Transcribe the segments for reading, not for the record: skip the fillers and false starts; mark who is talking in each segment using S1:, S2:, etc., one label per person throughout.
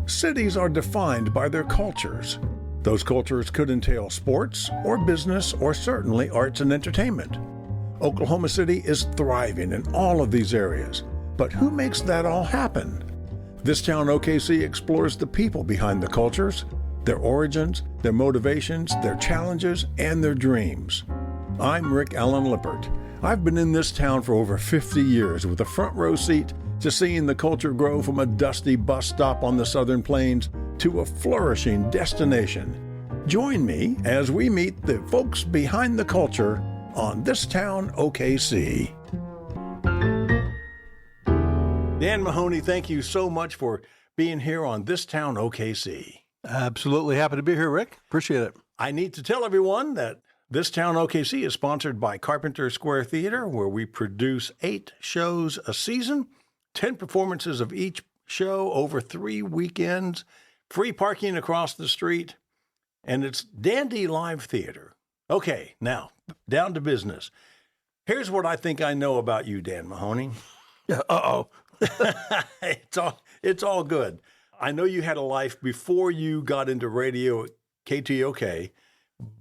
S1: Cities are defined by their cultures. Those cultures could entail sports or business or certainly arts and entertainment. Oklahoma City is thriving in all of these areas. But who makes that all happen? This Town OKC explores the people behind the cultures, their origins, their motivations, their challenges, and their dreams. I'm Rick Allen Lippert. I've been in this town for over 50 years with a front row seat to seeing the culture grow from a dusty bus stop on the Southern Plains to a flourishing destination. Join me as we meet the folks behind the culture on This Town OKC. Dan Mahoney, thank you so much for being here on This Town OKC.
S2: Absolutely happy to be here, Rick. Appreciate it.
S1: I need to tell everyone that This Town OKC is sponsored by Carpenter Square Theater, where we produce 8 shows a season, 10 performances of each show over 3 weekends, free parking across the street, and it's Dandy Live Theater. Okay, now, down to business. Here's what I think I know about you, Dan Mahoney.
S2: Uh-oh.
S1: It's all good. I know you had a life before you got into radio at KTOK,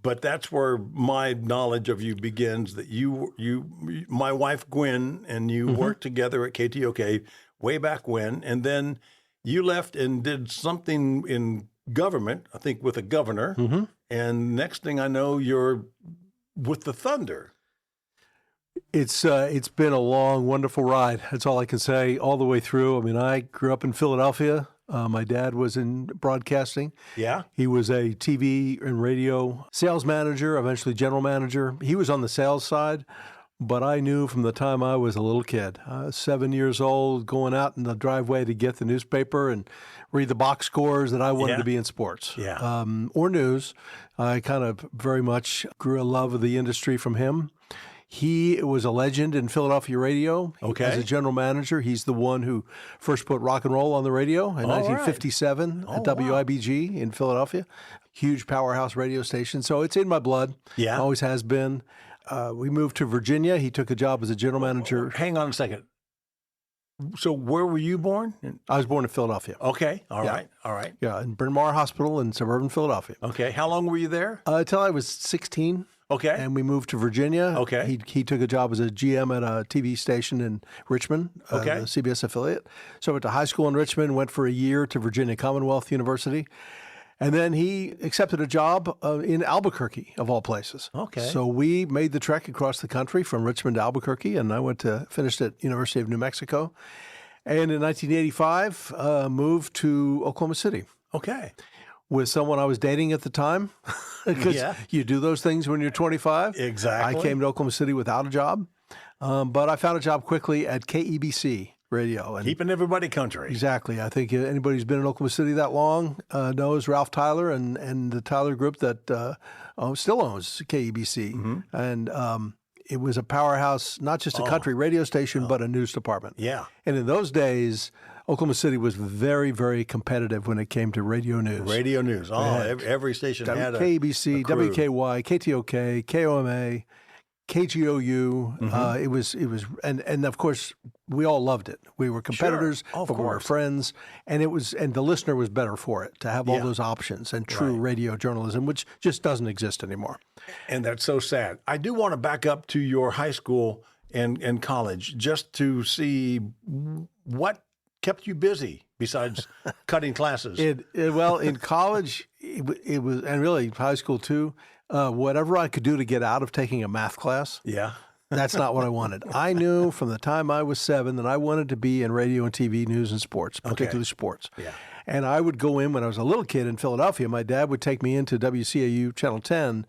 S1: but that's where my knowledge of you begins, that my wife Gwen and you worked together at KTOK way back when, and then you left and did something in government, I think with a governor, and next thing I know, you're with the Thunder.
S2: It's been a long, wonderful ride. That's all I can say all the way through. I mean, I grew up in Philadelphia. My dad was in broadcasting.
S1: Yeah.
S2: He was a TV and radio sales manager, eventually general manager. He was on the sales side, but I knew from the time I was a little kid, 7 years old, going out in the driveway to get the newspaper and read the box scores, that I wanted to be in sports or news. I kind of very much grew a love of the industry from him. He was a legend in Philadelphia radio. As a general manager, he's the one who first put rock and roll on the radio in 1957 at WIBG in Philadelphia. Huge powerhouse radio station. So it's in my blood. Yeah. Always has been. We moved to Virginia. He took a job as a general manager.
S1: Hang on a second. So where were you born?
S2: I was born in Philadelphia.
S1: Okay. All right.
S2: Yeah, in Bryn Mawr Hospital in suburban Philadelphia.
S1: Okay. How long were you there?
S2: Until I was 16.
S1: Okay.
S2: And we moved to Virginia.
S1: Okay.
S2: He took a job as a GM at a TV station in Richmond, the CBS affiliate. So I went to high school in Richmond, went for a year to Virginia Commonwealth University. And then he accepted a job in Albuquerque, of all places.
S1: Okay.
S2: So we made the trek across the country from Richmond to Albuquerque, and I finished at University of New Mexico. And in 1985, moved to Oklahoma City.
S1: Okay.
S2: With someone I was dating at the time, because you do those things when you're 25.
S1: Exactly.
S2: I came to Oklahoma City without a job, but I found a job quickly at KEBC Radio. And
S1: keeping everybody country.
S2: Exactly. I think anybody who's been in Oklahoma City that long knows Ralph Tyler and the Tyler Group that still owns KEBC. And it was a powerhouse, not just a country radio station, but a news department.
S1: Yeah.
S2: And in those days, Oklahoma City was very, very competitive when it came to radio news.
S1: Radio news. Every station had
S2: KBC,
S1: a crew.
S2: WKY, KTOK, KOMA, KGOU. It was, and of course, we all loved it. We were competitors, but we were friends, and the listener was better for it to have all those options and true radio journalism, which just doesn't exist anymore.
S1: And that's so sad. I do want to back up to your high school and college just to see what kept you busy besides cutting classes.
S2: Well, in college, it was, and really high school too, whatever I could do to get out of taking a math class.
S1: Yeah.
S2: That's not what I wanted. I knew from the time I was 7 that I wanted to be in radio and TV news and sports, particularly sports. Yeah. And I would go in when I was a little kid in Philadelphia. My dad would take me into WCAU Channel 10,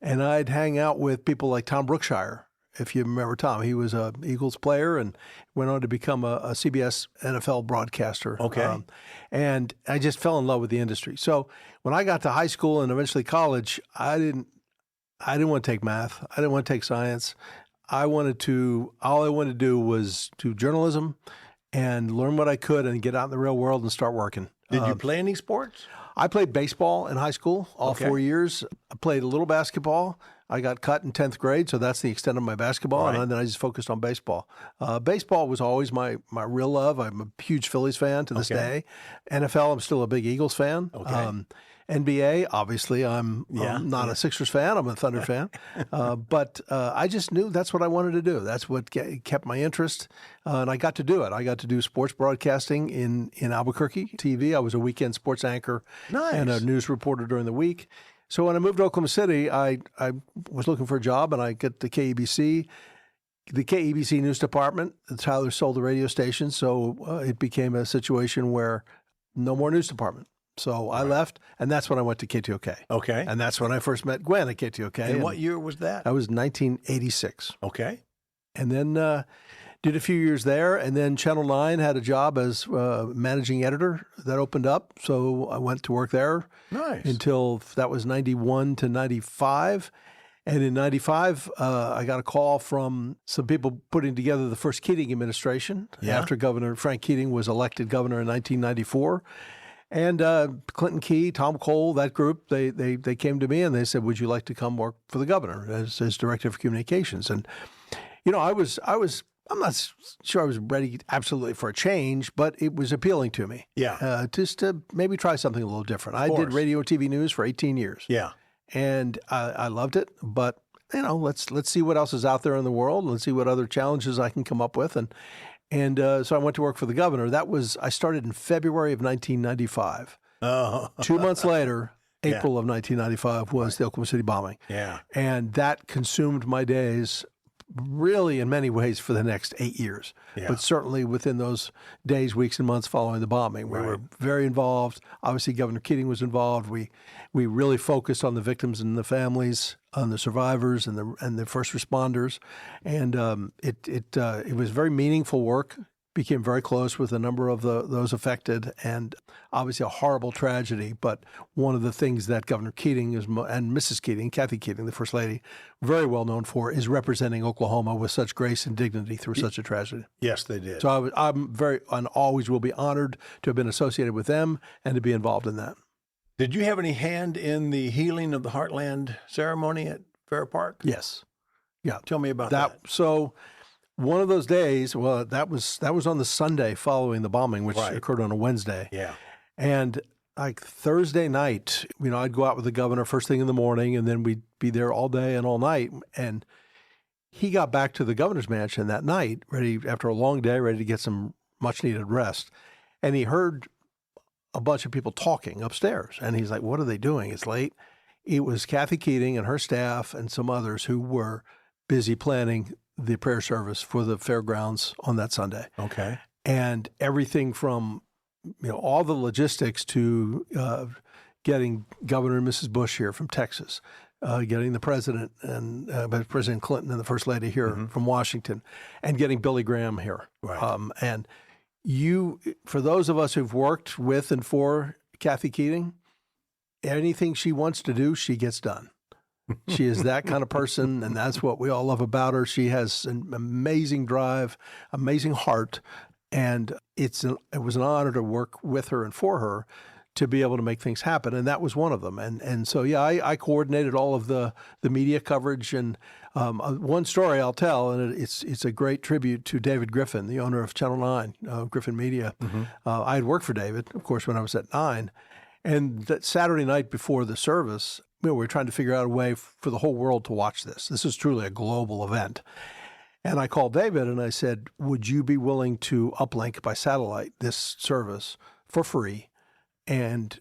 S2: and I'd hang out with people like Tom Brookshire. If you remember Tom, he was an Eagles player and went on to become a CBS NFL broadcaster.
S1: Okay.
S2: And I just fell in love with the industry. So when I got to high school and eventually college, I didn't want to take math. I didn't want to take science. All I wanted to do was do journalism and learn what I could and get out in the real world and start working.
S1: Did you play any sports?
S2: I played baseball in high school all 4 years. I played a little basketball. I got cut in 10th grade, so that's the extent of my basketball,
S1: Right.
S2: and then I just focused on baseball. Baseball was always my real love. I'm a huge Phillies fan to this day. NFL, I'm still a big Eagles fan.
S1: Okay.
S2: NBA, obviously, I'm not a Sixers fan. I'm a Thunder fan. But I just knew that's what I wanted to do. That's what kept my interest, and I got to do it. I got to do sports broadcasting in Albuquerque TV. I was a weekend sports anchor and a news reporter during the week. So when I moved to Oklahoma City, I was looking for a job, and I get to KEBC. The KEBC news department, Tyler sold the radio station, so it became a situation where no more news department. So I left, and that's when I went to KTOK.
S1: Okay.
S2: And that's when I first met Gwen at KTOK.
S1: And what year was that?
S2: That was 1986.
S1: Okay.
S2: And then did a few years there, and then Channel 9 had a job as managing editor that opened up. So I went to work there until that was 91 to 95. And in 95, I got a call from some people putting together the first Keating administration after Governor Frank Keating was elected governor in 1994. And Clinton Key, Tom Cole, that group, they came to me and they said, "Would you like to come work for the governor as director of communications?" And I'm not sure I was ready absolutely for a change, but it was appealing to me.
S1: Yeah.
S2: Just to maybe try something a little different. I did radio and TV news for 18 years.
S1: Yeah.
S2: And I loved it, but let's see what else is out there in the world. Let's see what other challenges I can come up with. And so I went to work for the governor. I started in February of 1995. 2 months later, April of 1995 was the Oklahoma City bombing.
S1: Yeah.
S2: And that consumed my days really in many ways for the next 8 years.
S1: Yeah.
S2: But certainly within those days, weeks, and months following the bombing, we were very involved. Obviously, Governor Keating was involved. We really focused on the victims and the families, on the survivors and the first responders, and it was very meaningful work. Became very close with a number of those affected, and obviously a horrible tragedy. But one of the things that Governor Keating and Mrs. Keating, Kathy Keating, the First Lady, very well known for, is representing Oklahoma with such grace and dignity through such a tragedy.
S1: Yes, they did.
S2: So I'm very and always will be honored to have been associated with them and to be involved in that.
S1: Did you have any hand in the healing of the Heartland ceremony at Fair Park?
S2: Yes. Yeah.
S1: Tell me about that.
S2: So one of those days, that was on the Sunday following the bombing, which occurred on a Wednesday.
S1: Yeah.
S2: And like Thursday night, I'd go out with the governor first thing in the morning, and then we'd be there all day and all night. And he got back to the governor's mansion that night, after a long day, ready to get some much needed rest. And he heard a bunch of people talking upstairs. And he's like, "What are they doing? It's late." It was Kathy Keating and her staff and some others who were busy planning the prayer service for the fairgrounds on that Sunday.
S1: Okay.
S2: And everything from, all the logistics to getting Governor and Mrs. Bush here from Texas, getting the president and President Clinton and the First Lady here from Washington, and getting Billy Graham here.
S1: Right.
S2: And for those of us who've worked with and for Kathy Keating, anything she wants to do, she gets done. She is that kind of person, and that's what we all love about her. She has an amazing drive, amazing heart, and it was an honor to work with her and for her to be able to make things happen, and that was one of them. And so, I coordinated all of the media coverage, and one story I'll tell, and it's a great tribute to David Griffin, the owner of Channel 9, Griffin Media. I had worked for David, of course, when I was at 9, and that Saturday night before the service, we were trying to figure out a way for the whole world to watch this. This is truly a global event. And I called David and I said, "Would you be willing to uplink by satellite this service for free and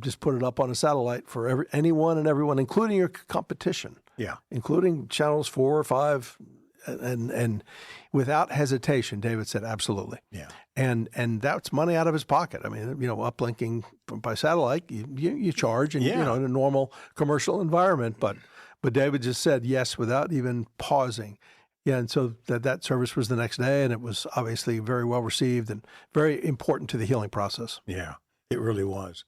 S2: just put it up on a satellite for anyone and everyone, including your competition?"
S1: Yeah.
S2: Including channels 4 or 5. And without hesitation, David said, "Absolutely."
S1: Yeah.
S2: And that's money out of his pocket. I mean, uplinking by satellite, you charge, and in a normal commercial environment. But David just said yes without even pausing. Yeah, and so that service was the next day, and it was obviously very well received and very important to the healing process.
S1: Yeah, it really was.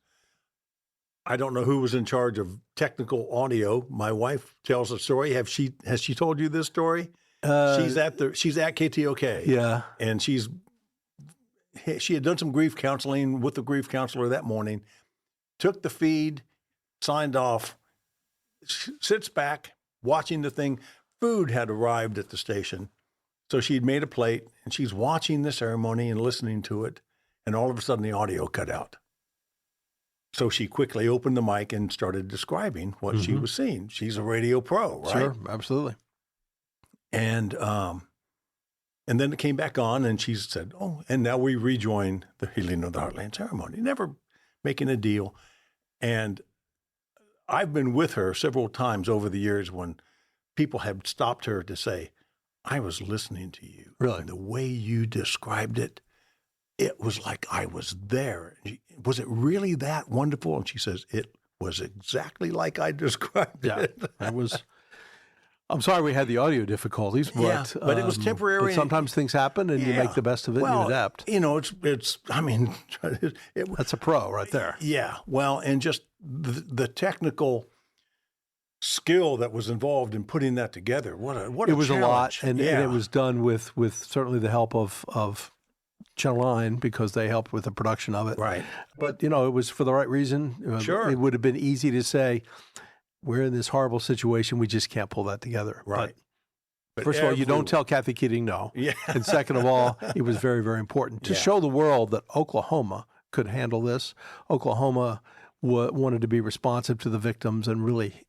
S1: I don't know who was in charge of technical audio. My wife tells a story. Has she told you this story? She's at KTOK.
S2: Yeah,
S1: and she had done some grief counseling with the grief counselor that morning. Took the feed, signed off, sits back, watching the thing. Food had arrived at the station. So she'd made a plate, and she's watching the ceremony and listening to it, and all of a sudden the audio cut out. So she quickly opened the mic and started describing what she was seeing. She's a radio pro, right?
S2: Sure, absolutely.
S1: And then it came back on, and she said, "Oh, and now we rejoin the healing of the Heartland ceremony," never making a deal. And I've been with her several times over the years when people have stopped her to say, "I was listening to you.
S2: Really?
S1: And the way you described it, it was like I was there. Was it really that wonderful?" And she says, "It was exactly like I described it."
S2: I'm sorry we had the audio difficulties, but
S1: it was temporary.
S2: But sometimes things happen, and you make the best of it and you adapt.
S1: You know, it's. I mean,
S2: that's a pro right there.
S1: Yeah. Well, and just the technical skill that was involved in putting that together. What a
S2: it was
S1: challenge.
S2: A lot, and it was done with certainly the help of Channel 9 because they helped with the production of it.
S1: Right.
S2: But it was for the right reason.
S1: Sure.
S2: It would have been easy to say, we're in this horrible situation, we just can't pull that together.
S1: Right.
S2: But first of all, you don't tell Kathy Keating no.
S1: Yeah.
S2: And second of all, it was very, very important to show the world that Oklahoma could handle this. Oklahoma wanted to be responsive to the victims and really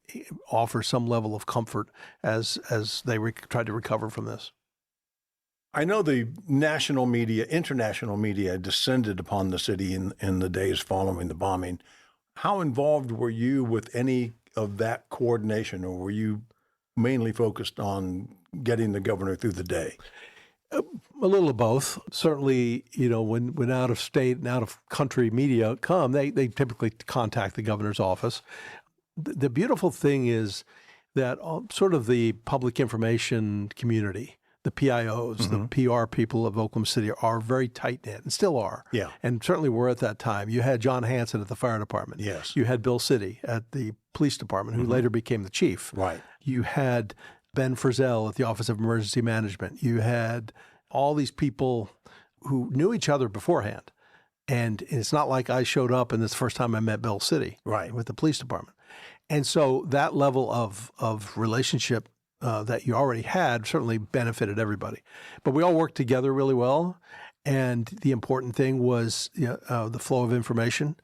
S2: offer some level of comfort as they tried to recover from this.
S1: I know the national media, international media descended upon the city in the days following the bombing. How involved were you with any of that coordination, or were you mainly focused on getting the governor through the day?
S2: A little of both. Certainly, when out of state and out of country media come, they typically contact the governor's office. The beautiful thing is that sort of the public information community, the PIOs, the PR people of Oklahoma City are very tight-knit and still are.
S1: Yeah.
S2: And certainly were at that time. You had John Hanson at the fire department.
S1: Yes.
S2: You had Bill City at the police department, who later became the chief.
S1: Right.
S2: You had Ben Frizzell at the Office of Emergency Management. You had all these people who knew each other beforehand. And it's not like I showed up and this is the first time I met Bill City with the police department. And so that level of relationship that you already had certainly benefited everybody. But we all worked together really well. And the important thing was the flow of information.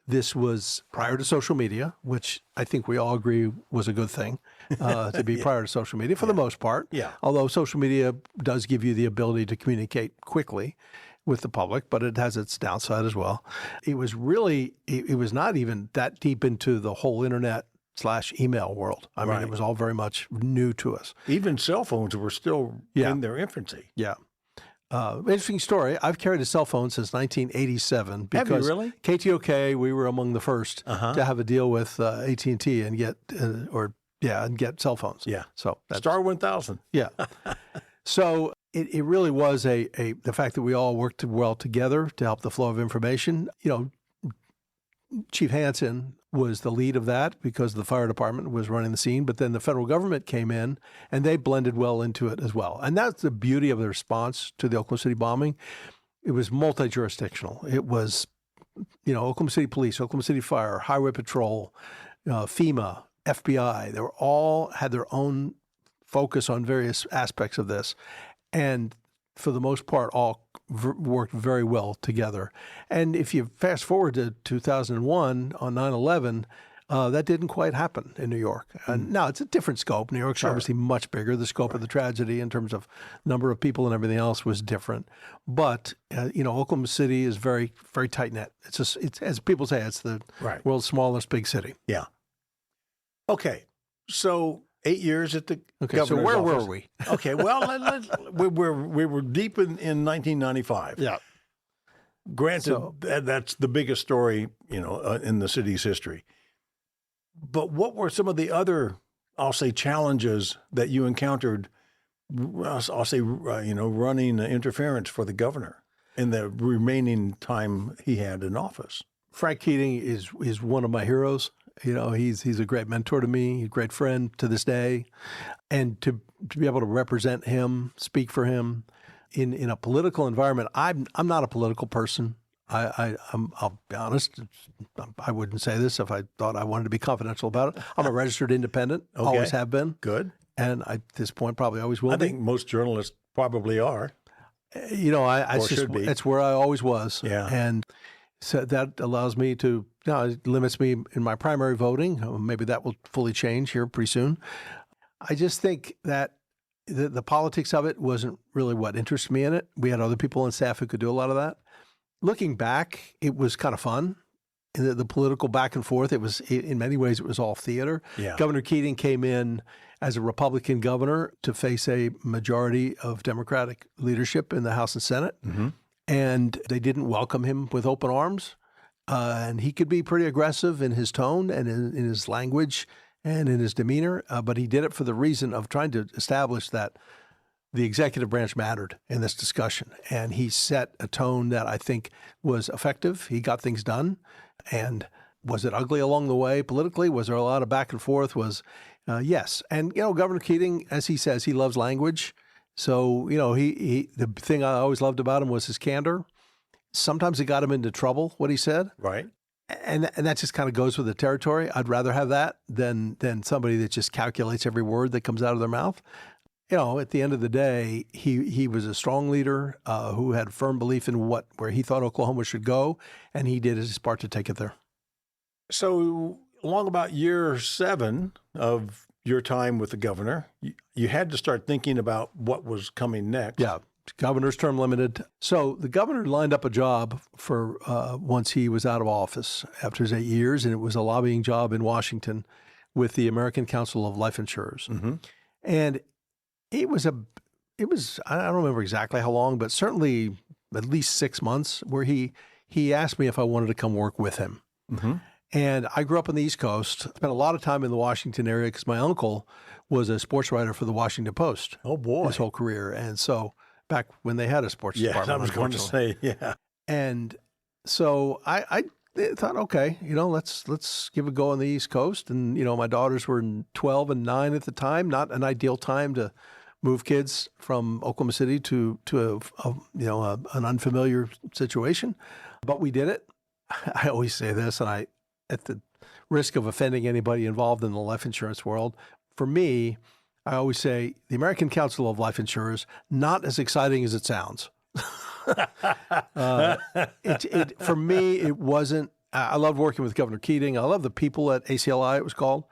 S2: This was prior to social media, which I think we all agree was a good thing to be prior to social media for the most part.
S1: Yeah.
S2: Although social media does give you the ability to communicate quickly with the public, but it has its downside as well. It was really, it was not even that deep into the whole internet/email world. I mean, it was all very much new to us.
S1: Even cell phones were still in their infancy.
S2: Yeah. Interesting story. I've carried a cell phone since 1987 because
S1: Have you really?
S2: KTOK, we were among the first to have a deal with AT&T and get cell phones.
S1: Yeah.
S2: So that's,
S1: Star 1000.
S2: Yeah. So it really was the fact that we all worked well together to help the flow of information. Chief Hanson was the lead of that because the fire department was running the scene, but then the federal government came in and they blended well into it as well. And that's the beauty of the response to the Oklahoma City bombing. It was multi-jurisdictional. It was, Oklahoma City Police, Oklahoma City Fire, Highway Patrol, FEMA, FBI. They were all had their own focus on various aspects of this. And for the most part, all worked very well together. And if you fast forward to 2001 on 9/11, that didn't quite happen in New York. And now it's a different scope. New York's obviously much bigger. The scope of the tragedy in terms of number of people and everything else was different. But Oklahoma City is very, very tight knit. It's as people say, it's the world's smallest big city.
S1: Yeah. Okay, so 8 years at the governor's
S2: so where
S1: office.
S2: were we?
S1: Okay, well, we were deep in 1995.
S2: Yeah.
S1: Granted, that's the biggest story, in the city's history. But what were some of the other, I'll say, challenges that you encountered, I'll say, running interference for the governor in the remaining time he had in office?
S2: Frank Keating is one of my heroes. He's a great mentor to me, a great friend to this day. And to be able to represent him, speak for him in a political environment, I'm not a political person. I'll be honest. I wouldn't say this if I thought I wanted to be confidential about it. I'm a registered independent.
S1: Okay.
S2: Always have been.
S1: Good.
S2: And at this point, probably always will be.
S1: I think most journalists probably are.
S2: It's where I always was.
S1: Yeah.
S2: And so that allows me to, it limits me in my primary voting. Maybe that will fully change here pretty soon. I just think that the politics of it wasn't really what interested me in it. We had other people on staff who could do a lot of that. Looking back, it was kind of fun. The political back and forth, in many ways, it was all theater.
S1: Yeah.
S2: Governor Keating came in as a Republican governor to face a majority of Democratic leadership in the House and Senate.
S1: Mm-hmm.
S2: And they didn't welcome him with open arms. And he could be pretty aggressive in his tone and in his language and in his demeanor. But he did it for the reason of trying to establish that the executive branch mattered in this discussion. And he set a tone that I think was effective. He got things done. And was it ugly along the way politically? Was there a lot of back and forth? Yes. And, Governor Keating, as he says, he loves language. So, the thing I always loved about him was his candor. Sometimes it got him into trouble, what he said.
S1: Right.
S2: And that just kind of goes with the territory. I'd rather have that than somebody that just calculates every word that comes out of their mouth. At the end of the day, he was a strong leader who had firm belief in where he thought Oklahoma should go, and he did his part to take it there.
S1: So along about year 7 of your time with the governor, you had to start thinking about what was coming next.
S2: Yeah, governor's term limited. So the governor lined up a job for once he was out of office after his 8 years, and it was a lobbying job in Washington with the American Council of Life Insurers.
S1: Mm-hmm.
S2: And it was I don't remember exactly how long, but certainly at least 6 months where he asked me if I wanted to come work with him.
S1: Mm-hmm.
S2: And I grew up on the East Coast, spent a lot of time in the Washington area because my uncle was a sports writer for the Washington Post.
S1: Oh, boy.
S2: His whole career. And so back when they had a sports department.
S1: I was going to say, yeah.
S2: And so I thought, okay, let's give it a go on the East Coast. And, my daughters were 12 and 9 at the time, not an ideal time to move kids from Oklahoma City to an unfamiliar situation. But we did it. I always say this, and at the risk of offending anybody involved in the life insurance world, for me, I always say the American Council of Life Insurers, not as exciting as it sounds. For me, it wasn't. I loved working with Governor Keating. I love the people at ACLI, it was called.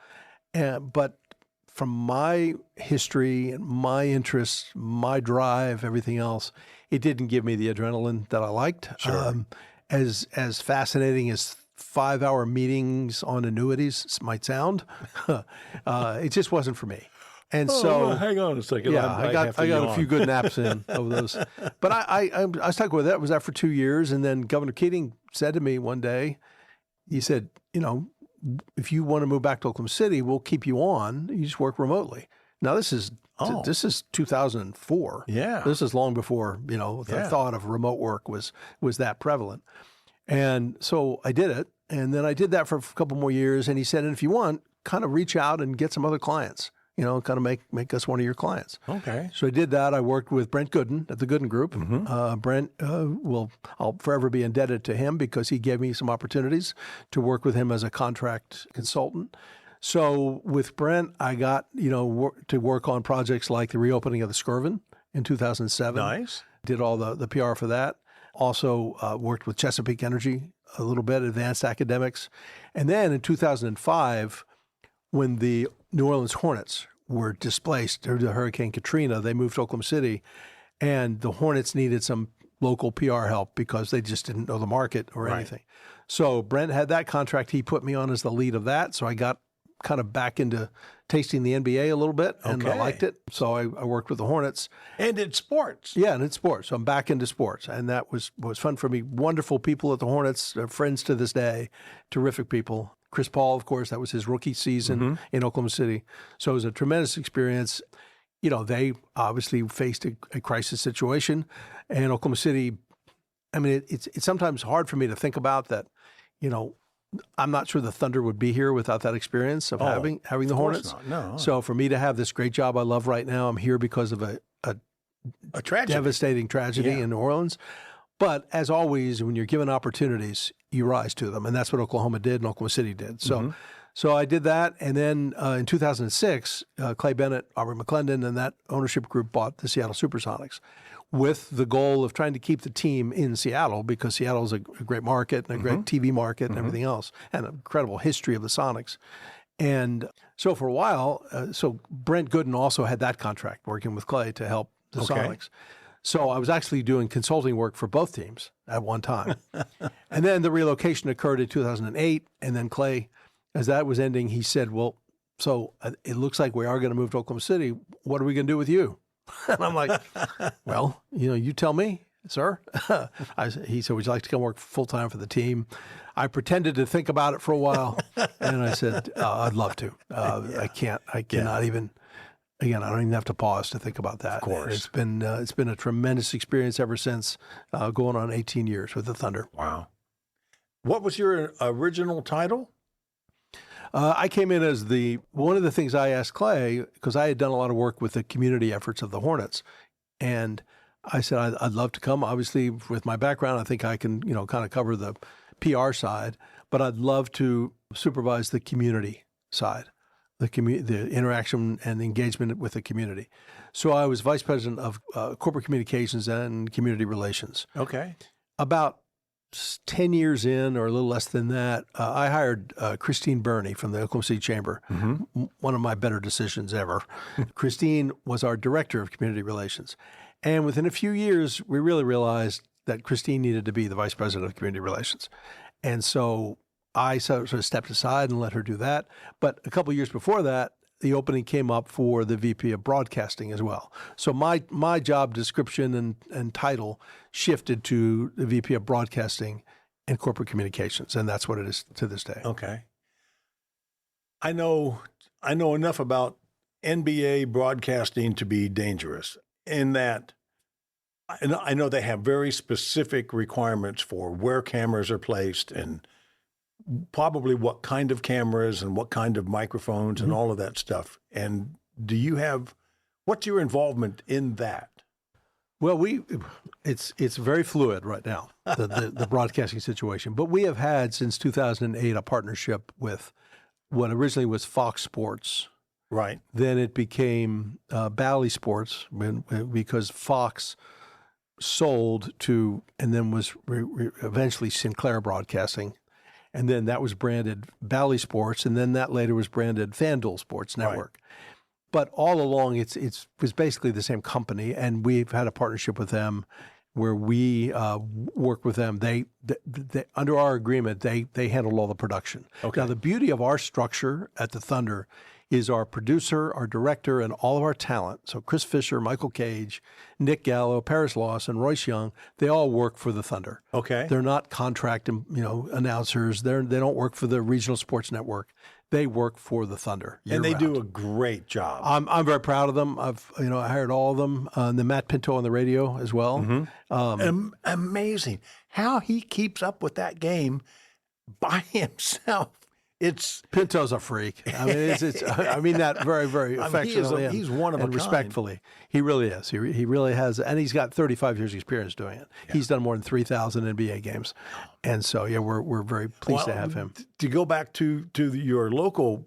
S2: But from my history and my interests, my drive, everything else, it didn't give me the adrenaline that I liked.
S1: Sure.
S2: As fascinating as 5-hour meetings on annuities might sound, it just wasn't for me. And
S1: well, hang on a second.
S2: Yeah, I got a few good naps in over those. But I stuck with it. I was there for 2 years. And then Governor Keating said to me one day, he said, if you want to move back to Oklahoma City, we'll keep you on. You just work remotely. Now, this is 2004.
S1: Yeah.
S2: This is long before, the thought of remote work was that prevalent. And so I did it. And then I did that for a couple more years. And he said, and if you want, kind of reach out and get some other clients, kind of make us one of your clients.
S1: Okay.
S2: So I did that. I worked with Brent Gooden at the Gooden Group.
S1: Mm-hmm.
S2: Brent, I'll forever be indebted to him because he gave me some opportunities to work with him as a contract consultant. So with Brent, I got, to work on projects like the reopening of the Skirvin in 2007.
S1: Nice.
S2: Did all the PR for that. Also worked with Chesapeake Energy a little bit, advanced academics. And then in 2005, when the New Orleans Hornets were displaced due to Hurricane Katrina, they moved to Oklahoma City, and the Hornets needed some local PR help because they just didn't know the market or anything. So Brent had that contract. He put me on as the lead of that. So I got kind of back into tasting the NBA a little bit, and I liked it. So I worked with the Hornets.
S1: And in sports.
S2: Yeah, and in sports. So I'm back into sports, and that was fun for me. Wonderful people at the Hornets, friends to this day, terrific people. Chris Paul, of course, that was his rookie season in Oklahoma City. So it was a tremendous experience. They obviously faced a crisis situation, and Oklahoma City, I mean, it's sometimes hard for me to think about that, I'm not sure the Thunder would be here without that experience of having the Hornets.
S1: No.
S2: So for me to have this great job I love right now, I'm here because of a
S1: tragedy.
S2: devastating tragedy in New Orleans. But as always, when you're given opportunities, you rise to them. And that's what Oklahoma did and Oklahoma City did. So so I did that. And then in 2006, Clay Bennett, Aubrey McClendon, and that ownership group bought the Seattle Supersonics with the goal of trying to keep the team in Seattle, because Seattle is a great market and a great TV market and everything else, and an incredible history of the Sonics. And so for a while, so Brent Gooden also had that contract working with Clay to help the Sonics. So I was actually doing consulting work for both teams at one time. And then the relocation occurred in 2008. And then Clay, as that was ending, he said, well, so it looks like we are going to move to Oklahoma City. What are we going to do with you? And I'm like, well, you tell me, sir. He said, would you like to come work full-time for the team? I pretended to think about it for a while. And I said, I'd love to. I cannot even. Again, I don't even have to pause to think about that.
S1: Of course.
S2: It's been a tremendous experience ever since, going on 18 years with the Thunder.
S1: Wow. What was your original title?
S2: I came in as one of the things I asked Clay, because I had done a lot of work with the community efforts of the Hornets, and I said, I'd love to come. Obviously, with my background, I think I can, kind of cover the PR side, but I'd love to supervise the community side. The interaction and engagement with the community. So I was vice president of corporate communications and community relations.
S1: Okay.
S2: About 10 years in, or a little less than that, I hired Christine Burney from the Oklahoma City Chamber, one of my better decisions ever. Christine was our director of community relations. And within a few years, we really realized that Christine needed to be the vice president of community relations. And so I sort of stepped aside and let her do that. But a couple of years before that, the opening came up for the VP of broadcasting as well. So my job description and title shifted to the VP of broadcasting and corporate communications, and that's what it is to this day.
S1: Okay. I know enough about NBA broadcasting to be dangerous in that I know they have very specific requirements for where cameras are placed and probably what kind of cameras and what kind of microphones and all of that stuff. And what's your involvement in that?
S2: Well, it's very fluid right now, the broadcasting situation. But we have had since 2008 a partnership with what originally was Fox Sports.
S1: Right.
S2: Then it became Bally Sports because Fox sold to, and then was eventually Sinclair Broadcasting. And then that was branded Bally Sports, and then that later was branded FanDuel Sports Network. Right. But all along, it was basically the same company, and we've had a partnership with them where we work with them. They under our agreement, they handle all the production. Okay. Now, the beauty of our structure at the Thunder is our producer, our director, and all of our talent. So Chris Fisher, Michael Cage, Nick Gallo, Paris Lawson, Royce Young, they all work for the Thunder.
S1: Okay.
S2: They're not contract, announcers. They don't work for the regional sports network. They work for the Thunder.
S1: And they do a great job.
S2: I'm very proud of them. I hired all of them. And then Matt Pinto on the radio as well.
S1: Amazing how he keeps up with that game by himself.
S2: Pinto's a freak. I mean, I mean that very, very affectionately.
S1: He's one of a kind.
S2: Respectfully. He really is. He really has, and he's got 35 years experience doing it. Yeah. He's done more than 3,000 NBA games, and so we're very pleased to have him.
S1: To go back to your local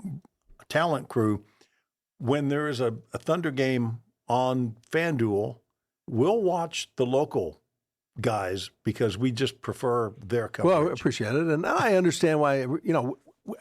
S1: talent crew, when there is a Thunder game on FanDuel, we'll watch the local guys because we just prefer their coverage.
S2: Well, I appreciate it, and I understand why.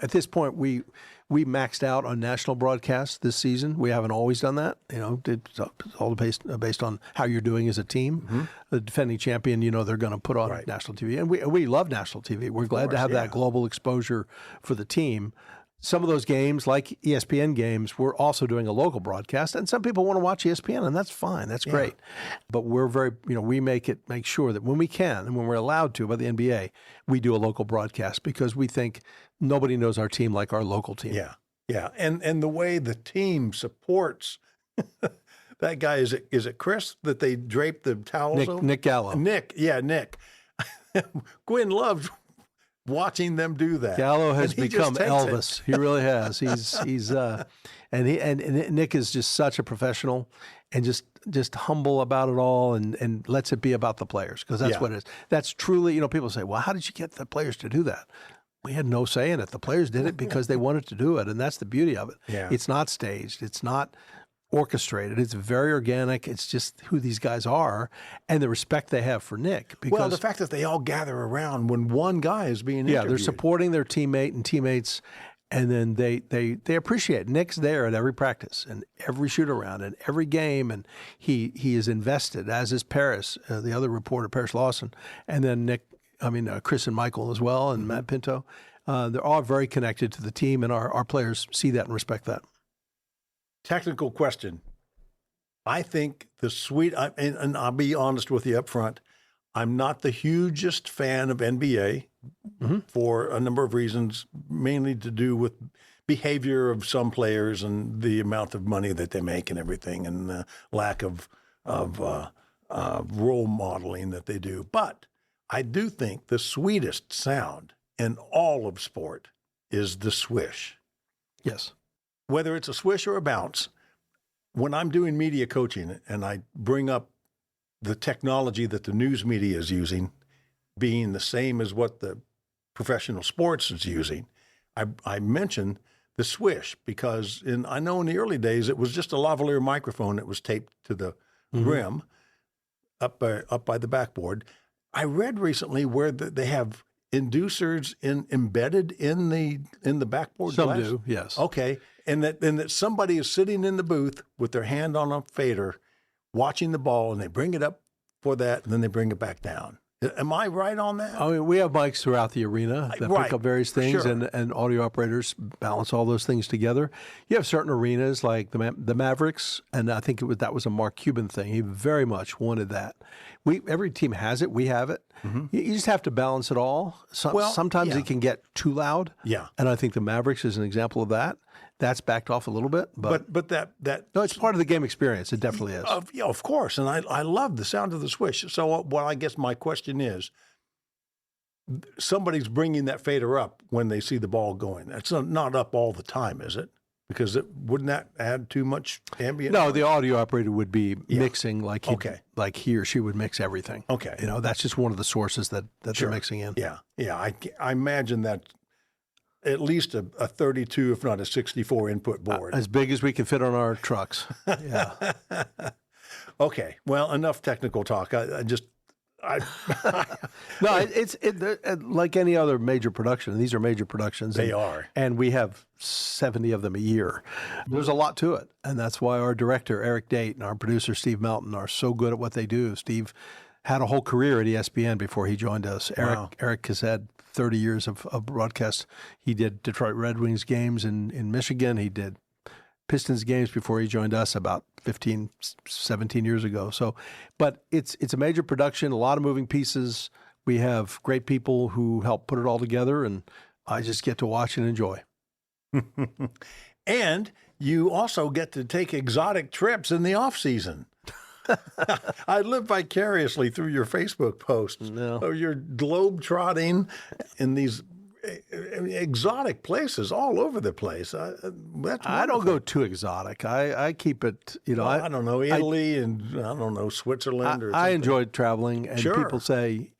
S2: At this point, we maxed out on national broadcasts this season. We haven't always done that. It's all based on how you're doing as a team. Mm-hmm. The defending champion, they're going to put on national TV. And we love national TV. We're glad to have that global exposure for the team. Some of those games, like ESPN games, we're also doing a local broadcast. And some people want to watch ESPN, and that's fine. That's great. But we're very, we make sure that when we can and when we're allowed to by the NBA, we do a local broadcast because we think nobody knows our team like our local team.
S1: Yeah, yeah. And the way the team supports that guy, is it Chris that they drape the towels over?
S2: Nick Gallo.
S1: Nick. Gwen loved watching them do that.
S2: Gallo has become Elvis. He really has. And Nick is just such a professional and just just humble about it all and lets it be about the players, because that's what it is. That's truly, people say, well, how did you get the players to do that? We had no say in it. The players did it because they wanted to do it, and that's the beauty of it.
S1: Yeah.
S2: It's not staged. It's not orchestrated. It's very organic. It's just who these guys are and the respect they have for Nick.
S1: Well, the fact that they all gather around when one guy is being interviewed.
S2: Yeah, they're supporting their teammate and teammates, and then they appreciate it. Nick's there at every practice and every shoot-around and every game, and he is invested, as is Paris, the other reporter, Paris Lawson, and then Chris and Michael as well, and Matt Pinto. They're all very connected to the team, and our players see that and respect that.
S1: Technical question. I think and I'll be honest with you up front, I'm not the hugest fan of NBA for a number of reasons, mainly to do with behavior of some players and the amount of money that they make and everything, and the lack of role modeling that they do. But I do think the sweetest sound in all of sport is the swish.
S2: Yes.
S1: Whether it's a swish or a bounce, when I'm doing media coaching and I bring up the technology that the news media is using being the same as what the professional sports is using, I mention the swish because I know in the early days it was just a lavalier microphone that was taped to the rim up by the backboard. I read recently where they have inducers embedded in the backboard
S2: Some
S1: glass?
S2: do, yes.
S1: Okay, and that somebody is sitting in the booth with their hand on a fader, watching the ball, and they bring it up for that, and then they bring it back down. Am I right on that?
S2: I mean, we have mics throughout the arena that pick up various things,
S1: sure.
S2: and audio operators balance all those things together. You have certain arenas like the Mavericks, and I think that was a Mark Cuban thing. He very much wanted that. Every team has it. We have it. You just have to balance it all. Sometimes it can get too loud.
S1: Yeah.
S2: And I think the Mavericks is an example of that. That's backed off a little bit, but
S1: that
S2: no, it's part of the game experience. It definitely is.
S1: Of course, and I love the sound of the swish. So, I guess my question is, somebody's bringing that fader up when they see the ball going. It's not up all the time, is it? Because wouldn't that add too much ambient?
S2: No, the audio operator would be mixing like he or she would mix everything.
S1: Okay,
S2: that's just one of the sources that they're mixing in.
S1: Yeah. I imagine that. At least a 32, if not a 64 input board.
S2: As big as we can fit on our trucks. Yeah.
S1: Okay. Well, enough technical talk. No,
S2: it's like any other major production. These are major productions.
S1: They are. And
S2: we have 70 of them a year. There's a lot to it. And that's why our director, Eric Date, and our producer, Steve Melton, are so good at what they do. Steve had a whole career at ESPN before he joined us. Eric has had 30 years of broadcast. He did Detroit Red Wings games in Michigan. He did Pistons games before he joined us about 15, 17 years ago. But it's a major production, a lot of moving pieces. We have great people who help put it all together, and I just get to watch and enjoy.
S1: And you also get to take exotic trips in the off season. I live vicariously through your Facebook posts. No. You're globe-trotting in these exotic places all over the place. I
S2: don't go too exotic. I keep it,
S1: I don't know, Italy and I don't know, Switzerland or something.
S2: I enjoyed traveling, and people say,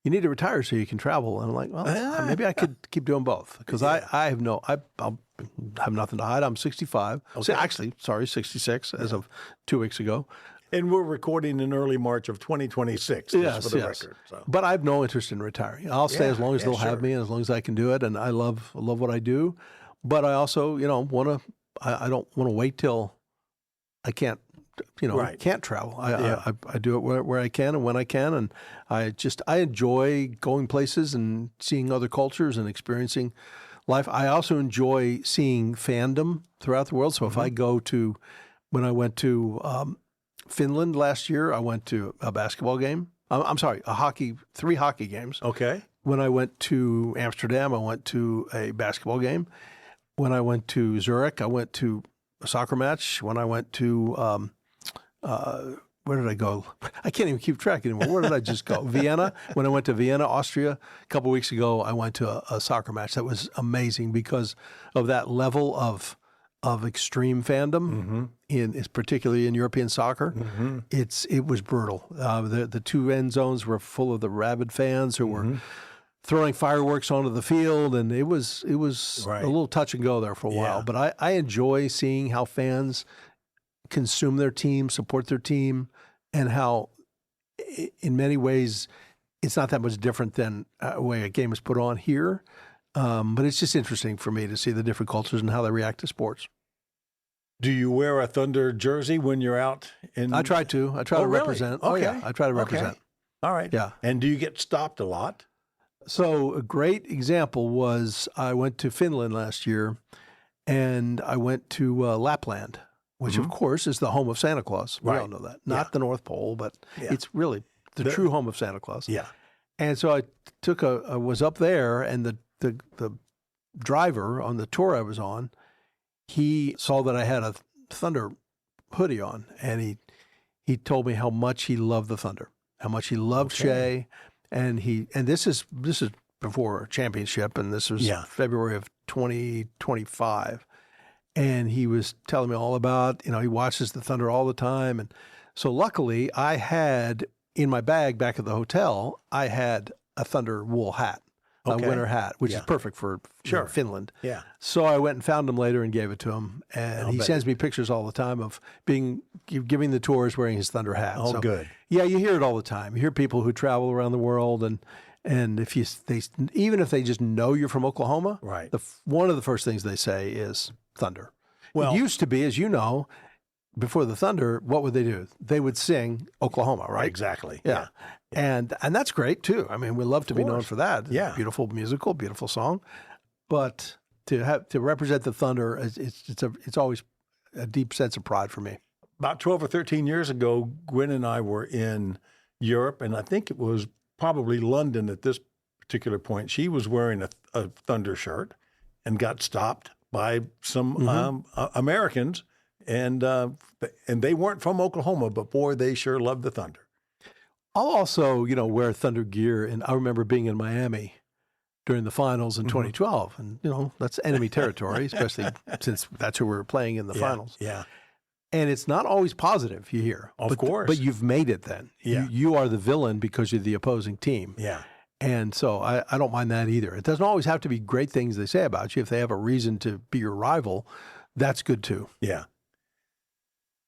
S2: you need to retire so you can travel. And I'm like, well, maybe I could keep doing both because I have nothing to hide. I'm 65. Okay. 66 as of 2 weeks ago.
S1: And we're recording in early March of 2026, just for the record. So.
S2: But I have no interest in retiring. I'll stay as long as they'll have me and as long as I can do it. And I love what I do. But I also, I don't want to wait till I can't, can't travel. I do it where I can and when I can. And I enjoy going places and seeing other cultures and experiencing life. I also enjoy seeing fandom throughout the world. So if I go to, when I went to Finland last year, I went to a basketball game. I'm sorry, 3 hockey games.
S1: Okay.
S2: When I went to Amsterdam, I went to a basketball game. When I went to Zurich, I went to a soccer match. When I went to, where did I go? I can't even keep track anymore. Where did I just go? Vienna. When I went to Vienna, Austria, a couple of weeks ago, I went to a soccer match. That was amazing because of that level of of extreme fandom, particularly in European soccer. It was brutal. The two end zones were full of the rabid fans who were throwing fireworks onto the field, and it was
S1: Right.
S2: a little touch and go there for a while.
S1: Yeah.
S2: But I enjoy seeing how fans consume their team, support their team, and how in many ways it's not that much different than the way a game is put on here. But it's just interesting for me to see the different cultures and how they react to sports.
S1: Do you wear a Thunder jersey when you're out in?
S2: I try to. I try to
S1: really?
S2: represent.
S1: Okay.
S2: Oh, yeah. I try to represent.
S1: Okay. All right.
S2: Yeah.
S1: And do you get stopped a lot?
S2: So a great example was I went to Finland last year, and I went to Lapland, which of course is the home of Santa Claus. We all know that. Not the North Pole, but it's really the true home of Santa Claus.
S1: Yeah.
S2: And so I was up there, and the driver on the tour I was on, he saw that I had a Thunder hoodie on, and he told me how much he loved the Thunder, how much he loved Shea, and this is before a championship, and this was February of 2025, and he was telling me all about, he watches the Thunder all the time, and so luckily I had in my bag back at the hotel, I had a Thunder wool hat. A winter hat, which is perfect for Finland. Yeah. So I went and found him later and gave it to him. And he sends me pictures all the time of giving the tours wearing his Thunder hat.
S1: Oh, so, good.
S2: Yeah, you hear it all the time. You hear people who travel around the world, and even if they just know you're from Oklahoma,
S1: right?
S2: One of the first things they say is Thunder.
S1: Well,
S2: it used to be, as you know, before the Thunder, what would they do? They would sing Oklahoma, right?
S1: Exactly.
S2: Yeah. And that's great too. I mean, we love to be known for that.
S1: Yeah.
S2: Beautiful musical, beautiful song. But to represent the Thunder, it's always a deep sense of pride for me.
S1: About 12 or 13 years ago, Gwen and I were in Europe, and I think it was probably London at this particular point. She was wearing a Thunder shirt and got stopped by some Americans, and they weren't from Oklahoma, but boy, they sure loved the Thunder.
S2: I'll also, wear Thunder gear, and I remember being in Miami during the finals in 2012, and that's enemy territory, especially since that's who we were playing in the finals.
S1: Yeah.
S2: And it's not always positive, you hear.
S1: Of course.
S2: But you've made it then.
S1: Yeah.
S2: You are the villain because you're the opposing team.
S1: Yeah.
S2: And so I don't mind that either. It doesn't always have to be great things they say about you. If they have a reason to be your rival, that's good too.
S1: Yeah.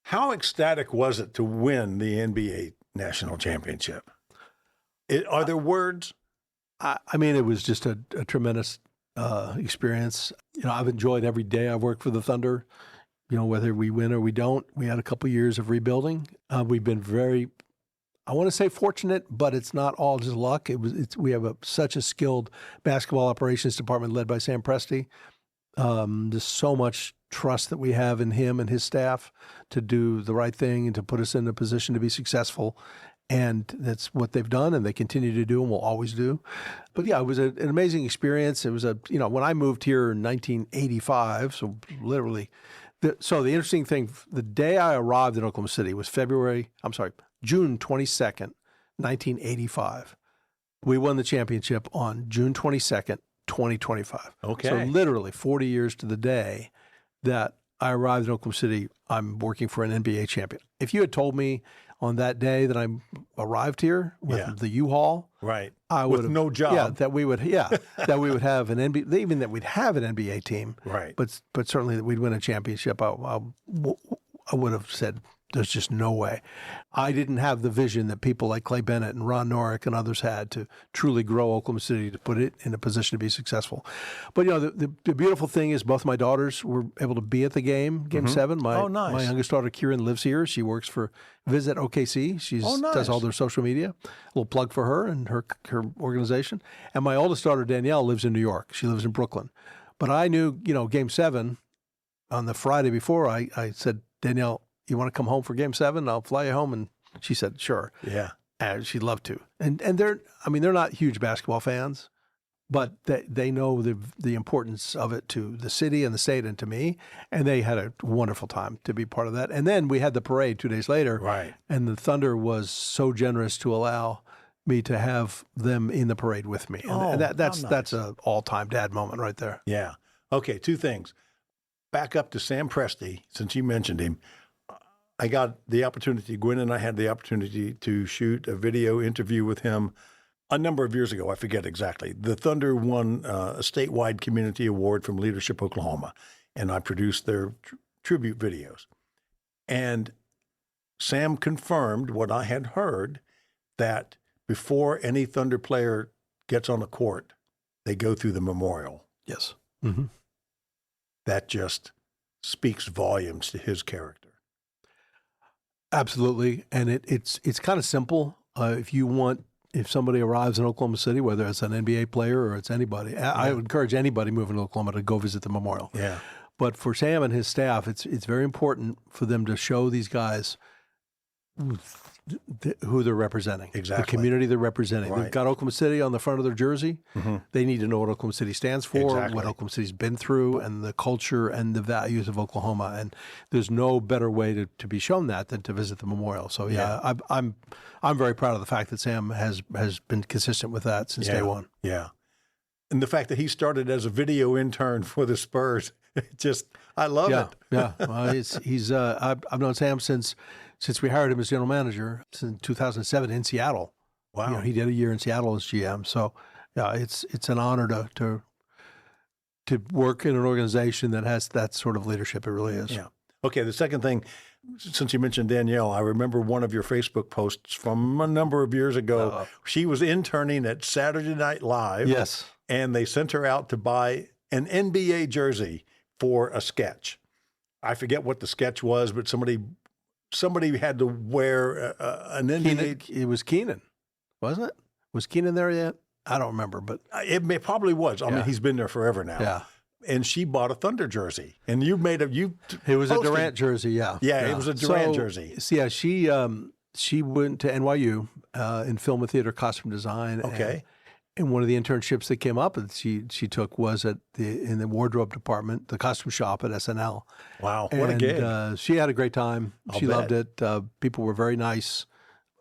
S1: How ecstatic was it to win the NBA National Championship? Are there words?
S2: I mean, it was just a tremendous experience. I've enjoyed every day I worked for the Thunder. Whether we win or we don't, we had a couple of years of rebuilding. We've been very, I want to say fortunate, but it's not all just luck. We have such a skilled basketball operations department led by Sam Presti. There's so much trust that we have in him and his staff to do the right thing and to put us in a position to be successful. And that's what they've done, and they continue to do and will always do. But yeah, it was an amazing experience. It was when I moved here in 1985, so literally. So the interesting thing, the day I arrived in Oklahoma City was June 22nd, 1985. We won the championship on June 22nd, 2025.
S1: Okay.
S2: So literally 40 years to the day that I arrived in Oklahoma City, I'm working for an NBA champion. If you had told me on that day that I arrived here with the U-Haul,
S1: right,
S2: I would have
S1: no job,
S2: that we would have an NBA, even that we'd have an NBA team,
S1: right,
S2: but certainly that we'd win a championship, I would have said there's just no way. I didn't have the vision that people like Clay Bennett and Ron Norick and others had to truly grow Oklahoma City to put it in a position to be successful. But the beautiful thing is both my daughters were able to be at the game 7. My youngest daughter Kieran lives here. She works for Visit OKC. She does all their social media. A little plug for her and her organization. And my oldest daughter Danielle lives in New York. She lives in Brooklyn. But I knew Game 7 on the Friday before. I said, Danielle, you want to come home for Game 7? I'll fly you home. And she said, sure.
S1: Yeah.
S2: And she'd love to. And they're not huge basketball fans, but they know the importance of it to the city and the state and to me. And they had a wonderful time to be part of that. And then we had the parade 2 days later.
S1: Right. And
S2: the Thunder was so generous to allow me to have them in the parade with me. And that's an all-time dad moment right there.
S1: Yeah. Okay, two things. back up to Sam Presti, since you mentioned him. I got the opportunity, Gwen and I had the opportunity to shoot a video interview with him a number of years ago. I forget exactly. The Thunder won a statewide community award from Leadership Oklahoma, and I produced their tribute videos. And Sam confirmed what I had heard, that before any Thunder player gets on the court, they go through the memorial.
S2: Yes. Mm-hmm.
S1: That just speaks volumes to his character.
S2: Absolutely, and it's kind of simple. If somebody arrives in Oklahoma City, whether it's an NBA player or it's anybody, I would encourage anybody moving to Oklahoma to go visit the memorial.
S1: Yeah.
S2: But for Sam and his staff, it's very important for them to show these guys who they're representing,
S1: exactly,
S2: the community they're representing.
S1: Right.
S2: They've got Oklahoma City on the front of their jersey. Mm-hmm. They need to know what Oklahoma City stands for,
S1: exactly,
S2: what Oklahoma City's been through, and the culture and the values of Oklahoma. And there's no better way to be shown that than to visit the memorial. So I'm very proud of the fact that Sam has been consistent with that since day one.
S1: Yeah, and the fact that he started as a video intern for the Spurs, I love it.
S2: Yeah, well, I've known Sam since we hired him as general manager in 2007 in Seattle.
S1: Wow.
S2: He did a year in Seattle as GM. So, yeah, it's an honor to work in an organization that has that sort of leadership. It really is.
S1: Yeah. Okay, the second thing, since you mentioned Danielle, I remember one of your Facebook posts from a number of years ago. She was interning at Saturday Night Live.
S2: Yes.
S1: And they sent her out to buy an NBA jersey for a sketch. I forget what the sketch was, but somebody had to wear an NBA.
S2: It was Keenan, wasn't it? Was Keenan there yet? I don't remember, but
S1: it probably was. I mean, he's been there forever now.
S2: Yeah.
S1: And she bought a Thunder jersey, and it
S2: was posted. A Durant jersey. Yeah.
S1: It was a Durant jersey.
S2: So, yeah, she went to NYU in film and theater costume design.
S1: Okay.
S2: And one of the internships that came up that she took was in the wardrobe department, the costume shop at SNL.
S1: Wow, what a gig.
S2: She had a great time. She loved it. People were very nice.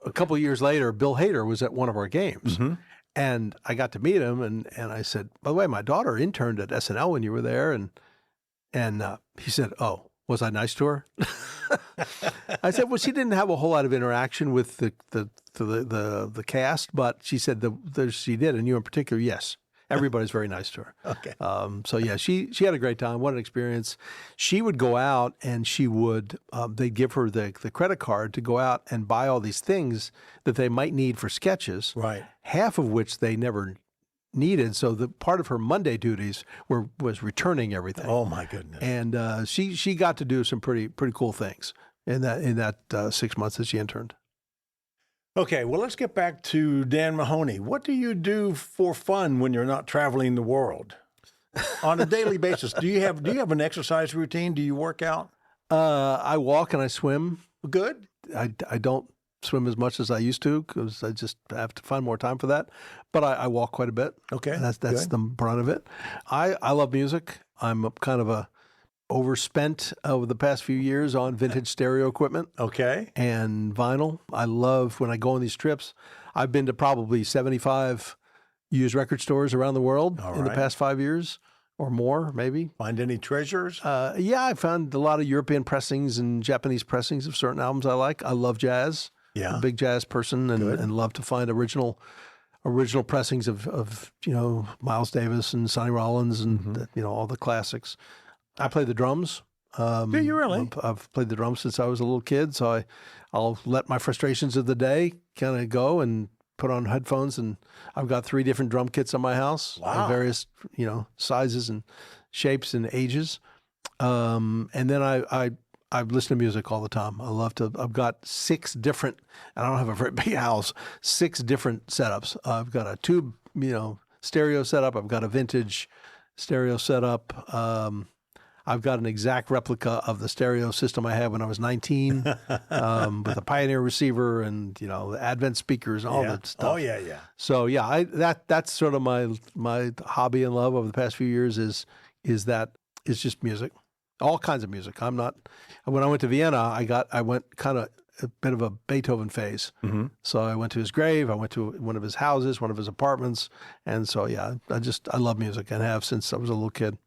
S2: A couple of years later, Bill Hader was at one of our games. Mm-hmm. And I got to meet him, and I said, by the way, my daughter interned at SNL when you were there. And he said, oh, was I nice to her? I said, well, she didn't have a whole lot of interaction with the cast, but she said she did, and you in particular, yes. Everybody's very nice to her.
S1: Okay.
S2: So yeah, she had a great time. What an experience. She would go out and they'd give her the credit card to go out and buy all these things that they might need for sketches.
S1: Right.
S2: Half of which they never needed. So the part of her Monday duties was returning everything.
S1: Oh my goodness.
S2: And she got to do some pretty cool things in that 6 months that she interned.
S1: Okay, well, let's get back to Dan Mahoney. What do you do for fun when you're not traveling the world on a daily basis? Do you have an exercise routine? Do you work out?
S2: I walk and I swim.
S1: Good.
S2: I don't swim as much as I used to because I just have to find more time for that. But I walk quite a bit.
S1: Okay,
S2: that's the brunt of it. I love music. I'm kind of a overspent over the past few years on vintage stereo equipment.
S1: Okay.
S2: And vinyl. I love when I go on these trips. I've been to probably 75 used record stores around the world in the past 5 years or more, maybe.
S1: Find any treasures?
S2: Yeah, I found a lot of European pressings and Japanese pressings of certain albums I like. I love jazz.
S1: Yeah.
S2: I'm a big jazz person and love to find original pressings of Miles Davis and Sonny Rollins and all the classics. I play the drums.
S1: Do you really?
S2: I've played the drums since I was a little kid, so I'll let my frustrations of the day kind of go and put on headphones. And I've got 3 different drum kits in my house,
S1: wow,
S2: various sizes and shapes and ages. And then I listen to music all the time. I love to. I've got 6 different. And I don't have a very big house. 6 different setups. I've got a tube, stereo setup. I've got a vintage stereo setup. I've got an exact replica of the stereo system I had when I was 19 with a Pioneer receiver and, the Advent speakers and all that stuff.
S1: Oh, yeah.
S2: So, yeah, that's sort of my hobby and love over the past few years is just music, all kinds of music. When I went to Vienna, I went kind of a bit of a Beethoven phase. Mm-hmm. So I went to his grave. I went to one of his houses, one of his apartments. And so, yeah, I love music and have since I was a little kid.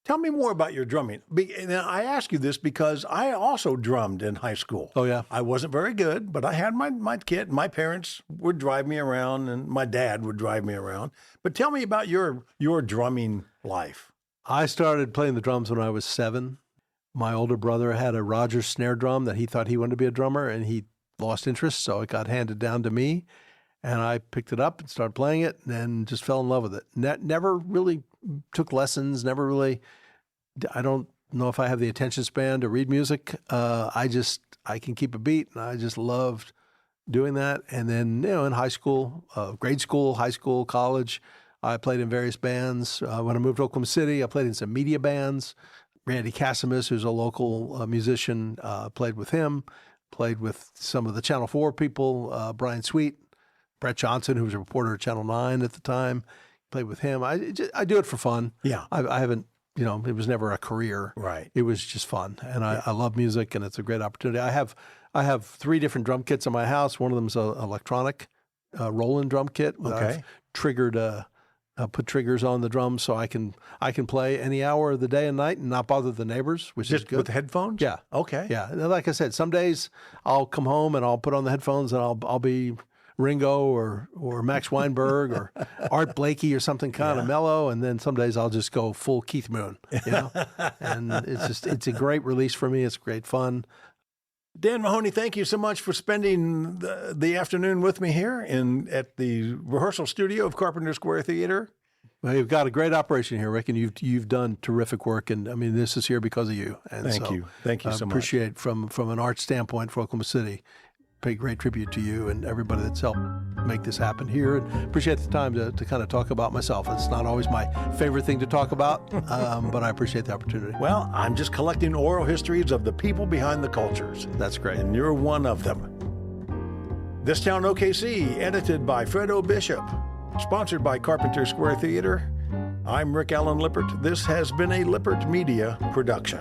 S1: Tell me more about your drumming. And I ask you this because I also drummed in high school.
S2: Oh, yeah?
S1: I wasn't very good, but I had my kit. My parents would drive me around, and my dad would drive me around. But tell me about your drumming life.
S2: I started playing the drums when I was 7. My older brother had a Rogers snare drum that he thought he wanted to be a drummer, and he lost interest, so it got handed down to me. And I picked it up and started playing it and then just fell in love with it. Never really took lessons, I don't know if I have the attention span to read music. I can keep a beat, and I just loved doing that. And then, in high school, grade school, high school, college, I played in various bands. When I moved to Oklahoma City, I played in some media bands. Randy Cassimus, who's a local musician, played with him, played with some of the Channel 4 people, Brian Sweet, Brett Johnson, who was a reporter at Channel 9 at the time, played with him. I do it for fun.
S1: Yeah.
S2: I haven't, it was never a career.
S1: Right.
S2: It was just fun. And I love music, and it's a great opportunity. I have 3 different drum kits in my house. One of them is an electronic Roland drum kit.
S1: Okay.
S2: I've put triggers on the drums so I can play any hour of the day and night and not bother the neighbors, which is good.
S1: With headphones?
S2: Yeah.
S1: Okay.
S2: Yeah. And like I said, some days I'll come home and I'll put on the headphones and I'll be Ringo or Max Weinberg or Art Blakey or something kind of mellow, and then some days I'll just go full Keith Moon, and it's a great release for me. It's great fun.
S1: Dan Mahoney, thank you so much for spending the afternoon with me here at the rehearsal studio of Carpenter Square Theater.
S2: Well, you've got a great operation here, Rick, and you've done terrific work. And I mean, this is here because of you. And
S1: thank you so much.
S2: Appreciate from an art standpoint for Oklahoma City. Pay great tribute to you and everybody that's helped make this happen here. And appreciate the time to kind of talk about myself. It's not always my favorite thing to talk about, but I appreciate the opportunity.
S1: Well, I'm just collecting oral histories of the people behind the cultures.
S2: That's great.
S1: And you're one of them. This Town OKC, edited by Fredo Bishop, sponsored by Carpenter Square Theater. I'm Rick Allen Lippert. This has been a Lippert Media production.